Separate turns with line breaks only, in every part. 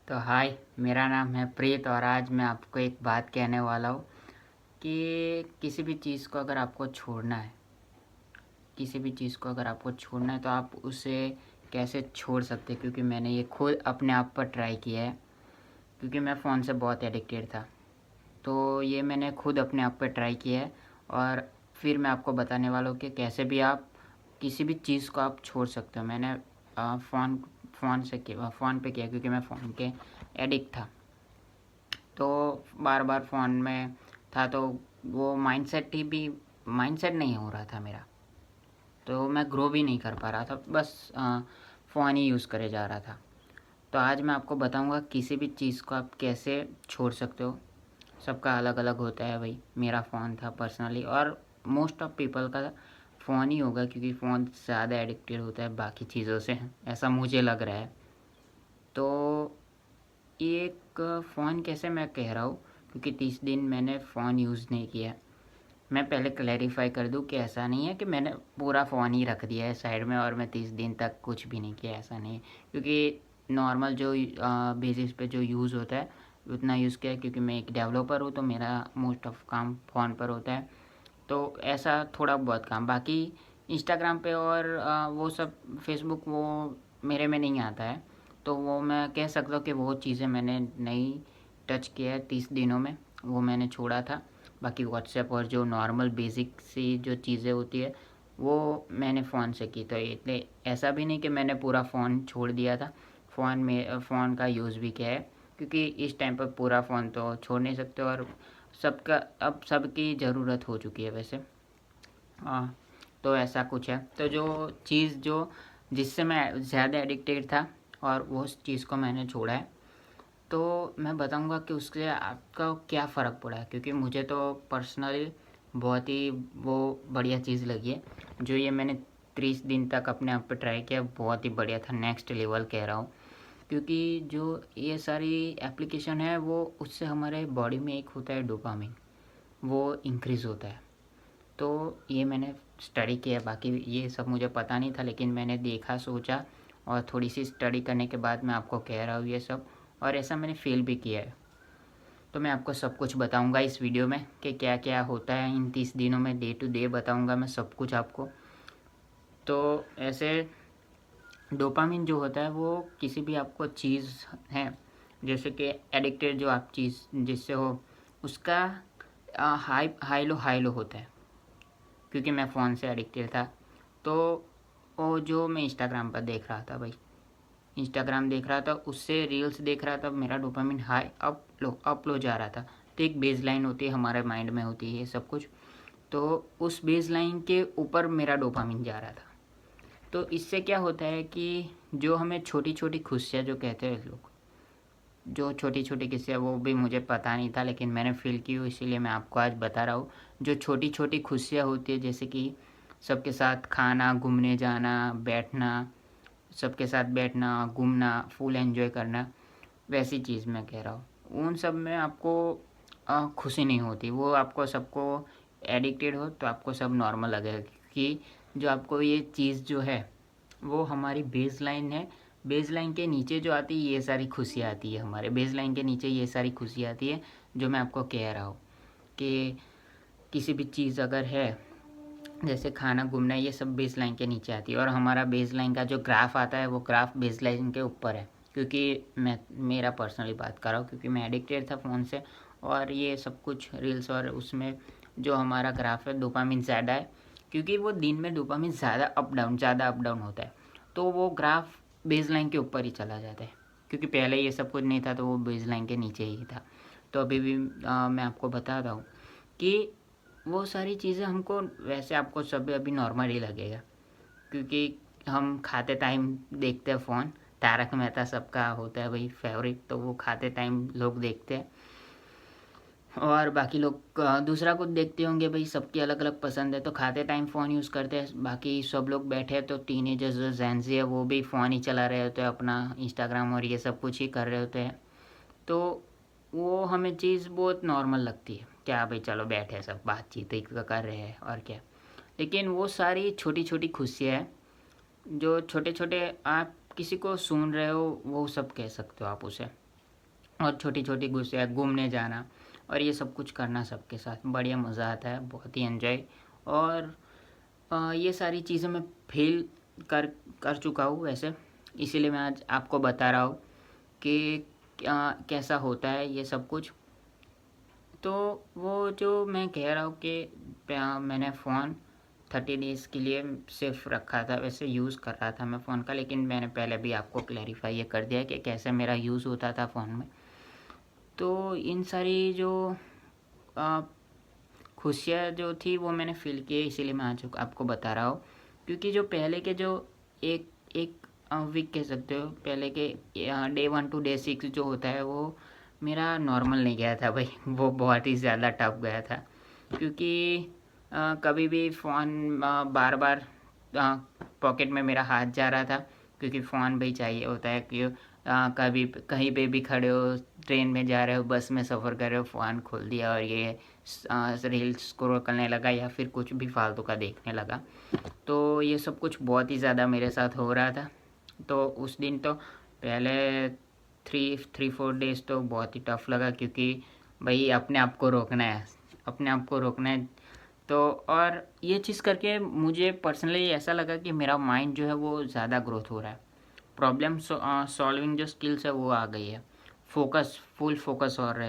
तो हाय, मेरा नाम है प्रीत और आज मैं आपको एक बात कहने वाला हूँ कि किसी भी चीज़ को अगर आपको छोड़ना है तो आप उसे कैसे छोड़ सकते हैं, क्योंकि मैंने ये खुद अपने आप पर ट्राई किया है। क्योंकि मैं फ़ोन से बहुत एडिक्टेड था, तो ये मैंने खुद अपने आप पर ट्राई किया है। और फिर मैं आपको बताने वाला हूँ कि कैसे भी आप किसी भी चीज़ को आप छोड़ सकते हो। मैंने फ़ोन पे किया, क्योंकि मैं फ़ोन के एडिक्ट था। तो बार बार फ़ोन में था, तो वो माइंडसेट नहीं हो रहा था मेरा, तो मैं ग्रो भी नहीं कर पा रहा था, बस फ़ोन ही यूज़ करे जा रहा था। तो आज मैं आपको बताऊंगा किसी भी चीज़ को आप कैसे छोड़ सकते हो। सबका अलग अलग होता है भाई। मेरा फ़ोन था पर्सनली, और मोस्ट ऑफ पीपल का फ़ोन ही होगा, क्योंकि फ़ोन ज़्यादा एडिक्टेड होता है बाकी चीज़ों से, ऐसा मुझे लग रहा है। तो एक फ़ोन कैसे मैं कह रहा हूँ, क्योंकि 30 दिन मैंने फ़ोन यूज़ नहीं किया। मैं पहले क्लैरिफाई कर दूँ कि ऐसा नहीं है कि मैंने पूरा फ़ोन ही रख दिया है साइड में और मैं 30 दिन तक कुछ भी नहीं किया, ऐसा नहीं है। क्योंकि नॉर्मल जो बेसिस पे जो यूज़ होता है उतना यूज़ किया है, क्योंकि मैं एक डेवलपर हूँ, तो मेरा मोस्ट ऑफ काम फ़ोन पर होता है। तो ऐसा थोड़ा बहुत काम, बाकी इंस्टाग्राम पे और वो सब फेसबुक वो मेरे में नहीं आता है। तो वो मैं कह सकता हूँ कि वो चीज़ें मैंने नहीं टच किया है 30 दिनों में, वो मैंने छोड़ा था। बाकी व्हाट्सएप और जो नॉर्मल बेसिक सी जो चीज़ें होती है वो मैंने फ़ोन से की। तो इसलिए ऐसा भी नहीं कि मैंने पूरा फ़ोन छोड़ दिया था। फ़ोन का यूज़ भी किया है, क्योंकि इस टाइम पर पूरा फ़ोन तो छोड़ नहीं सकते। और सबका अब सबकी ज़रूरत हो चुकी है वैसे। हाँ, तो ऐसा कुछ है। तो जो चीज़ जो जिससे मैं ज़्यादा एडिक्टेड था और वो उस चीज़ को मैंने छोड़ा है, तो मैं बताऊंगा कि उससे आपका क्या फ़र्क पड़ा है। क्योंकि मुझे तो पर्सनली बहुत ही वो बढ़िया चीज़ लगी है। जो ये मैंने 30 दिन तक अपने आप पे ट्राई किया, बहुत ही बढ़िया था, नेक्स्ट लेवल कह रहा हूँ। क्योंकि जो ये सारी एप्लीकेशन है वो उससे हमारे बॉडी में एक होता है डोपामिन, वो इंक्रीज़ होता है। तो ये मैंने स्टडी किया, बाकी ये सब मुझे पता नहीं था, लेकिन मैंने देखा, सोचा और थोड़ी सी स्टडी करने के बाद मैं आपको कह रहा हूँ ये सब। और ऐसा मैंने फ़ील भी किया है। तो मैं आपको सब कुछ बताऊंगा इस वीडियो में कि क्या क्या होता है इन 30 दिनों में, डे टू डे बताऊंगा मैं सब कुछ आपको। तो ऐसे डोपामिन जो होता है वो किसी भी आपको चीज़ है, जैसे कि एडिक्टेड जो आप चीज़ जिससे हो, उसका हाई लो होता है। क्योंकि मैं फ़ोन से एडिक्टेड था, तो वो जो मैं इंस्टाग्राम पर देख रहा था भाई, इंस्टाग्राम देख रहा था, उससे रील्स देख रहा था, मेरा डोपामिन हाई अप लो जा रहा था। तो एक बेस लाइन होती है, हमारे माइंड में होती है ये सब कुछ। तो उस बेस लाइन के ऊपर मेरा डोपामिन जा रहा था। तो इससे क्या होता है कि जो हमें छोटी छोटी खुशियाँ जो कहते हैं लोग, जो छोटी छोटी खुशियाँ, वो भी मुझे पता नहीं था, लेकिन मैंने फील की हुई, इसीलिए मैं आपको आज बता रहा हूँ। जो छोटी छोटी खुशियाँ होती है, जैसे कि सबके साथ खाना, घूमने जाना, बैठना, सबके साथ बैठना, घूमना, फुल एंजॉय करना, वैसी चीज़ मैं कह रहा हूँ। उन सब में आपको खुशी नहीं होती। वो आपको सबको एडिक्टेड हो तो आपको सब नॉर्मल लगेगा, कि जो आपको ये चीज़ जो है वो हमारी बेस लाइन है। बेस लाइन के नीचे जो आती है ये सारी खुशियाँ आती है, हमारे बेस लाइन के नीचे ये सारी खुशियाँ आती है। जो मैं आपको कह रहा हूँ कि किसी भी चीज़ अगर है, जैसे खाना, घूमना, ये सब बेस लाइन के नीचे आती है। और हमारा बेस लाइन का जो ग्राफ आता है वो ग्राफ बेस लाइन के ऊपर है। क्योंकि मैं मेरा पर्सनली बात कर रहा हूँ, क्योंकि मैं एडिक्टेड था फ़ोन से और ये सब कुछ रील्स, और उसमें जो हमारा ग्राफ है डोपामिन ज़्यादा है। क्योंकि वो दिन में डोपामिन ज़्यादा अप डाउन होता है, तो वो ग्राफ बेस लाइन के ऊपर ही चला जाता है। क्योंकि पहले ये सब कुछ नहीं था, तो वो बेस लाइन के नीचे ही था। तो अभी भी मैं आपको बता रहा हूँ कि वो सारी चीज़ें हमको, वैसे आपको सब अभी नॉर्मल ही लगेगा, क्योंकि हम खाते टाइम देखते हैं फ़ोन। तारक मेहता सबका होता है भाई फेवरेट, तो वो खाते टाइम लोग देखते हैं। और बाकी लोग दूसरा कुछ देखते होंगे भाई, सबकी अलग अलग पसंद है, तो खाते टाइम फ़ोन यूज़ करते हैं। बाकी सब लोग बैठे हैं, तो टीनेजर्स जो जेंजी है वो भी फ़ोन ही चला रहे होते हैं, अपना इंस्टाग्राम और ये सब कुछ ही कर रहे होते हैं। तो वो हमें चीज़ बहुत नॉर्मल लगती है, क्या भाई चलो बैठे सब बातचीत ही कर रहे हैं और क्या। लेकिन वो सारी छोटी छोटी खुशियाँ हैं, जो छोटे छोटे आप किसी को सुन रहे हो, वो सब कह सकते हो आप उसे। और छोटी छोटी गुस्से घूमने जाना और ये सब कुछ करना सबके साथ बढ़िया मज़ा आता है, बहुत ही एंजॉय। और ये सारी चीज़ें मैं फील कर कर चुका हूँ वैसे, इसीलिए मैं आज आपको बता रहा हूँ कि कैसा होता है ये सब कुछ। तो वो जो मैं कह रहा हूँ कि मैंने फ़ोन 30 डेज़ के लिए सिर्फ रखा था, वैसे यूज़ कर रहा था मैं फ़ोन का, लेकिन मैंने पहले भी आपको क्लैरिफाई ये कर दिया कि कैसे मेरा यूज़ होता था फ़ोन में। तो इन सारी जो खुशियाँ जो थी वो मैंने फ़ील की, इसीलिए मैं आज आपको बता रहा हूँ। क्योंकि जो पहले के जो एक एक वीक कह सकते हो, पहले के डे 1 टू डे 6 जो होता है वो मेरा नॉर्मल नहीं गया था भाई, वो बहुत ही ज़्यादा टफ गया था। क्योंकि कभी भी फ़ोन बार बार पॉकेट में मेरा हाथ जा रहा था, क्योंकि फ़ोन भी चाहिए होता है कि कभी कहीं पे भी खड़े हो, ट्रेन में जा रहे हो, बस में सफ़र कर रहे हो, फ़ोन खोल दिया और ये रील्स स्क्रॉल करने लगा या फिर कुछ भी फालतू का देखने लगा। तो ये सब कुछ बहुत ही ज़्यादा मेरे साथ हो रहा था। तो उस दिन तो पहले 3-4 डेज़ तो बहुत ही टफ़ लगा, क्योंकि भाई अपने आप को रोकना है, अपने आप को रोकना है। तो और ये चीज़ करके मुझे पर्सनली ऐसा लगा कि मेरा माइंड जो है वो ज़्यादा ग्रोथ हो रहा है, प्रॉब्लम सॉल्विंग जो स्किल्स है वो आ गई है, फोकस फुल फोकस और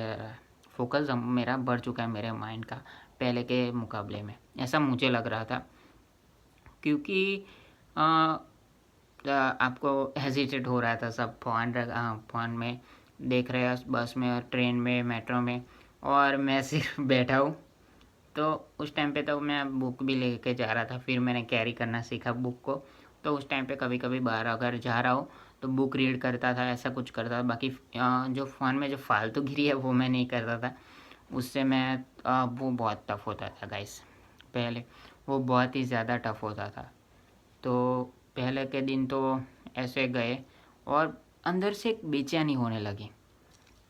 फोकस मेरा बढ़ चुका है मेरे माइंड का पहले के मुकाबले में, ऐसा मुझे लग रहा था। क्योंकि आपको हेजिटेट हो रहा था, सब फ़ोन में देख रहे हैं, बस में और ट्रेन में मेट्रो में, और मैं सिर्फ बैठा हूँ। तो उस टाइम पे तो मैं बुक भी लेके जा रहा था, फिर मैंने कैरी करना सीखा बुक को। तो उस टाइम पे कभी कभी बाहर अगर जा रहा हूँ तो बुक रीड करता था, ऐसा कुछ करता था। बाकी जो फ़ोन में जो फालतू गिरी है वो मैं नहीं करता था, उससे मैं वो बहुत टफ़ होता था गाइस, पहले वो बहुत ही ज़्यादा टफ़ होता था। तो पहले के दिन तो ऐसे गए और अंदर से एक बेचैनी होने लगी,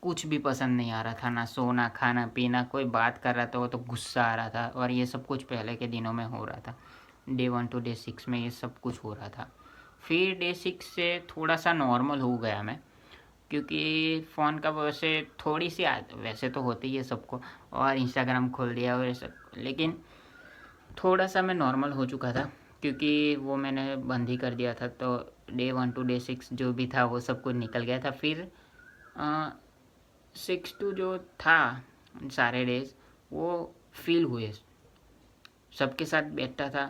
कुछ भी पसंद नहीं आ रहा था, ना सोना खाना पीना, कोई बात कर रहा था वो तो गुस्सा आ रहा था, और ये सब कुछ पहले के दिनों में हो रहा था। डे 1 टू डे 6 में ये सब कुछ हो रहा था। फिर डे 6 से थोड़ा सा नॉर्मल हो गया मैं, क्योंकि फ़ोन का वैसे थोड़ी सी वैसे तो होती है सबको, और इंस्टाग्राम खोल दिया और सब, लेकिन थोड़ा सा मैं नॉर्मल हो चुका था, क्योंकि वो मैंने बंद ही कर दिया था। तो डे 1 टू डे 6 जो भी था वो सब कुछ निकल गया था। फिर 6 टू जो था सारे डेज वो फील हुए, सबके साथ बैठता था,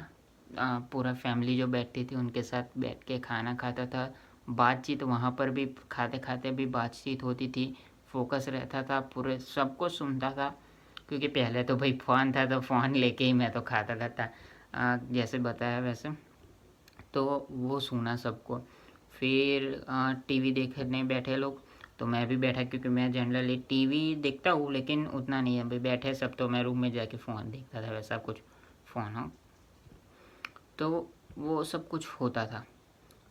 पूरा फैमिली जो बैठती थी उनके साथ बैठ के खाना खाता था, बातचीत वहाँ पर भी खाते खाते भी बातचीत होती थी, फोकस रहता था, पूरे सबको सुनता था। क्योंकि पहले तो भाई फ़ोन था तो फ़ोन लेके ही मैं तो खाता था, जैसे बताया वैसे। तो वो सुना सबको। फिर टीवी देखने बैठे लोग, तो मैं भी बैठा, क्योंकि मैं जनरली टीवी देखता हूँ लेकिन उतना नहीं है भाई, बैठे सब तो मैं रूम में जाके फ़ोन देखता था, वैसा कुछ फ़ोन हो। तो वो सब कुछ होता था।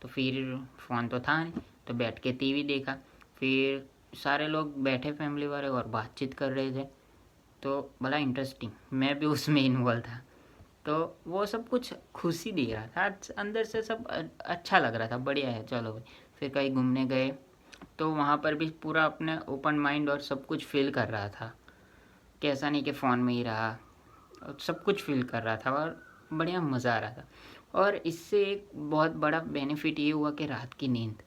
तो फिर फ़ोन तो था नहीं, तो बैठ के टीवी देखा। फिर सारे लोग बैठे फैमिली वाले और बातचीत कर रहे थे, तो बड़ा इंटरेस्टिंग, मैं भी उसमें इन्वॉल्व था। तो वो सब कुछ खुशी दे रहा था अंदर से, सब अच्छा लग रहा था, बढ़िया है चलो भाई। फिर कहीं घूमने गए तो वहाँ पर भी पूरा अपने ओपन माइंड और सब कुछ फील कर रहा था, कैसा नहीं कि फ़ोन में ही रहा, और सब कुछ फील कर रहा था और बढ़िया मज़ा आ रहा था। और इससे एक बहुत बड़ा बेनिफिट ये हुआ कि रात की नींद,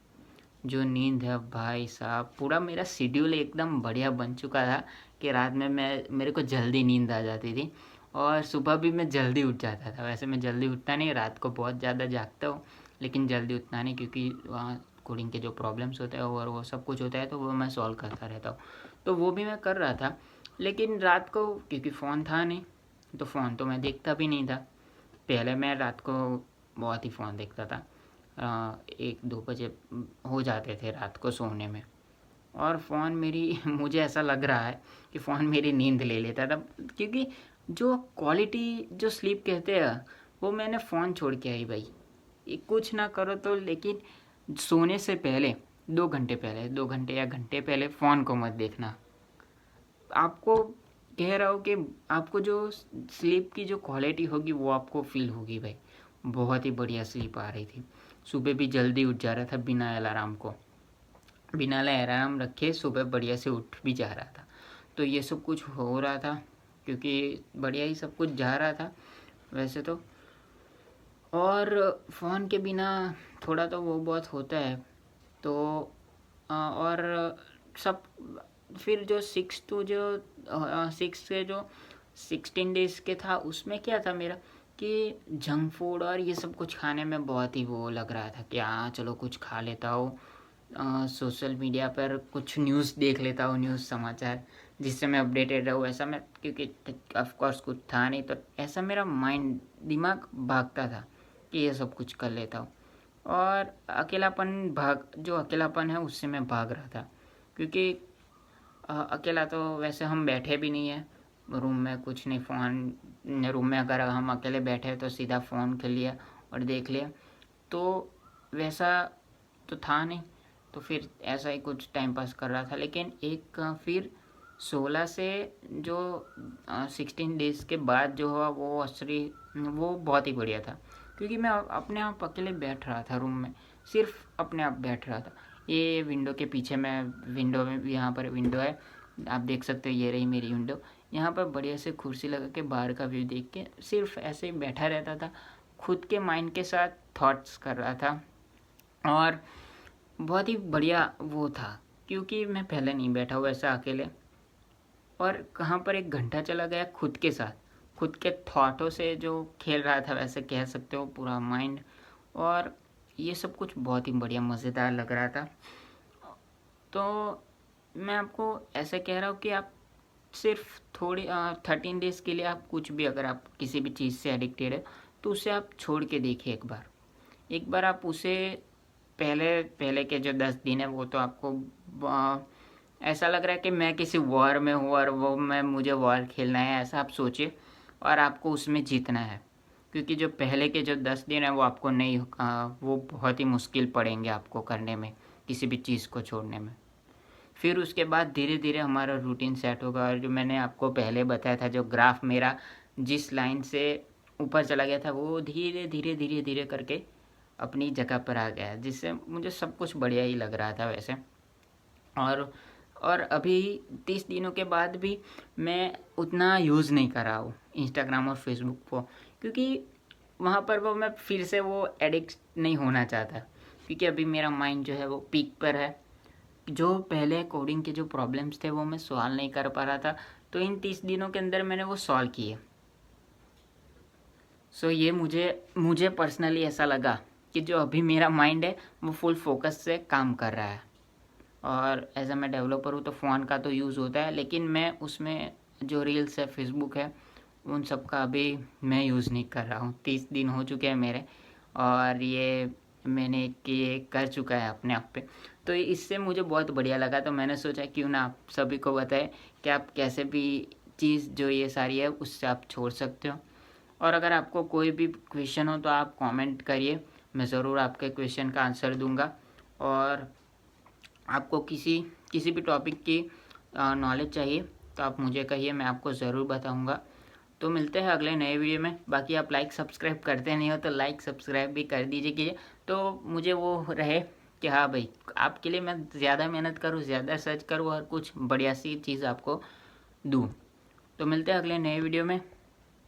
जो नींद है भाई साहब, पूरा मेरा शेड्यूल एकदम बढ़िया बन चुका था कि रात में मेरे को जल्दी नींद आ जाती थी, और सुबह भी मैं जल्दी उठ जाता था। वैसे मैं जल्दी उठता नहीं, रात को बहुत ज़्यादा जागता हूँ, लेकिन जल्दी उठता नहीं, क्योंकि वहाँ कोडिंग के जो प्रॉब्लम्स होते हैं और वो सब कुछ होता है, तो वो मैं सॉल्व करता रहता हूँ। तो वो भी मैं कर रहा था, लेकिन रात को क्योंकि फ़ोन था नहीं, तो फ़ोन तो मैं देखता भी नहीं था। पहले मैं रात को बहुत ही फ़ोन देखता था, 1-2 बजे हो जाते थे रात को सोने में। और फ़ोन मेरी मुझे ऐसा लग रहा है कि फ़ोन मेरी नींद ले लेता था, क्योंकि जो क्वालिटी जो स्लीप कहते हैं वो मैंने फ़ोन छोड़ के आई भाई। ये कुछ ना करो तो, लेकिन सोने से पहले 2 घंटे पहले, 2 घंटे या घंटे पहले फ़ोन को मत देखना। आपको कह रहा हूँ कि आपको जो स्लीप की जो क्वालिटी होगी वो आपको फील होगी भाई, बहुत ही बढ़िया स्लीप आ रही थी। सुबह भी जल्दी उठ जा रहा था बिना अलार्म को। बिना अलार्म रखे सुबह बढ़िया से उठ भी जा रहा था। तो ये सब कुछ हो रहा था क्योंकि बढ़िया ही सब कुछ जा रहा था वैसे तो। और फ़ोन के बिना थोड़ा तो वो बहुत होता है। तो और सब फिर जो 6 से जो 16 डेज़ के था उसमें क्या था मेरा कि जंक फूड और ये सब कुछ खाने में बहुत ही वो लग रहा था कि हाँ चलो कुछ खा लेता हूँ। सोशल मीडिया पर कुछ न्यूज़ देख लेता हूँ, न्यूज़ समाचार, जिससे मैं अपडेटेड रहूँ। ऐसा मैं क्योंकि ऑफ कोर्स कुछ था नहीं, तो ऐसा मेरा दिमाग भागता था कि ये सब कुछ कर लेता हूँ। और जो अकेलापन है उससे मैं भाग रहा था क्योंकि अकेला तो वैसे हम बैठे भी नहीं है रूम में, कुछ नहीं, फ़ोन रूम में अगर हम अकेले बैठे तो सीधा फ़ोन कर लिया और देख लिया, तो वैसा तो था नहीं। तो फिर ऐसा ही कुछ टाइम पास कर रहा था। लेकिन फिर 16 से जो 16 डेज़ के बाद जो हुआ वो बहुत ही बढ़िया था क्योंकि मैं अपने आप अकेले बैठ रहा था रूम में, सिर्फ अपने आप बैठ रहा था। ये विंडो के पीछे मैं विंडो में भी, यहाँ पर विंडो है, आप देख सकते हो, ये रही मेरी विंडो। यहाँ पर बढ़िया से कुर्सी लगा के बाहर का व्यू देख के सिर्फ ऐसे ही बैठा रहता था, खुद के माइंड के साथ थॉट्स कर रहा था। और बहुत ही बढ़िया वो था क्योंकि मैं पहले नहीं बैठा हुआ ऐसा अकेले। और कहाँ पर 1 घंटा चला गया खुद के साथ, खुद के थॉटों से जो खेल रहा था वैसे कह सकते हो, पूरा माइंड। और ये सब कुछ बहुत ही बढ़िया मज़ेदार लग रहा था। तो मैं आपको ऐसे कह रहा हूँ कि आप सिर्फ 13 डेज़ के लिए आप कुछ भी, अगर आप किसी भी चीज़ से एडिक्टेड है तो उसे आप छोड़ के देखिए एक बार आप उसे, पहले पहले के जो 10 दिन है वो तो आपको ऐसा लग रहा है कि मैं किसी वॉर में हूँ और मुझे वॉर खेलना है, ऐसा आप सोचिए और आपको उसमें जीतना है। क्योंकि जो पहले के जो 10 दिन है वो आपको नहीं, वो बहुत ही मुश्किल पड़ेंगे आपको करने में, किसी भी चीज़ को छोड़ने में। फिर उसके बाद धीरे धीरे हमारा रूटीन सेट होगा। और जो मैंने आपको पहले बताया था, जो ग्राफ मेरा जिस लाइन से ऊपर चला गया था वो धीरे धीरे धीरे धीरे करके अपनी जगह पर आ गया, जिससे मुझे सब कुछ बढ़िया ही लग रहा था वैसे। और और अभी 30 दिनों के बाद भी मैं उतना यूज़ नहीं कर रहा हूँ इंस्टाग्राम और फेसबुक को, क्योंकि वहाँ पर वो मैं फिर से वो एडिक्ट नहीं होना चाहता। क्योंकि अभी मेरा माइंड जो है वो पीक पर है। जो पहले कोडिंग के जो प्रॉब्लम्स थे वो मैं सॉल्व नहीं कर पा रहा था, तो इन 30 दिनों के अंदर मैंने वो सॉल्व किए। सो ये मुझे पर्सनली ऐसा लगा कि जो अभी मेरा माइंड है वो फुल फोकस से काम कर रहा है। और एज अ मैं डेवलपर हूँ तो फ़ोन का तो यूज़ होता है, लेकिन मैं उसमें जो रील्स है, फेसबुक है, उन सब का अभी मैं यूज़ नहीं कर रहा हूँ। 30 दिन हो चुके हैं मेरे, और ये मैंने ये कर चुका है अपने आप पे। तो इससे मुझे बहुत बढ़िया लगा, तो मैंने सोचा क्यों ना आप सभी को बताए कि आप कैसे भी चीज़ जो ये सारी है उससे आप छोड़ सकते हो। और अगर आपको कोई भी क्वेश्चन हो तो आप कमेंट करिए, मैं ज़रूर आपके क्वेश्चन का आंसर दूंगा। और आपको किसी किसी भी टॉपिक की नॉलेज चाहिए तो आप मुझे कहिए, मैं आपको ज़रूर बताऊंगा। तो मिलते हैं अगले नए वीडियो में। बाकी आप लाइक सब्सक्राइब करते नहीं हो तो लाइक सब्सक्राइब भी कर दीजिए कीजिए, तो मुझे वो रहे कि हाँ भाई, आपके लिए मैं ज़्यादा मेहनत करूँ, ज़्यादा सर्च करूँ और कुछ बढ़िया सी चीज़ आपको दूँ। तो मिलते हैं अगले नए वीडियो में।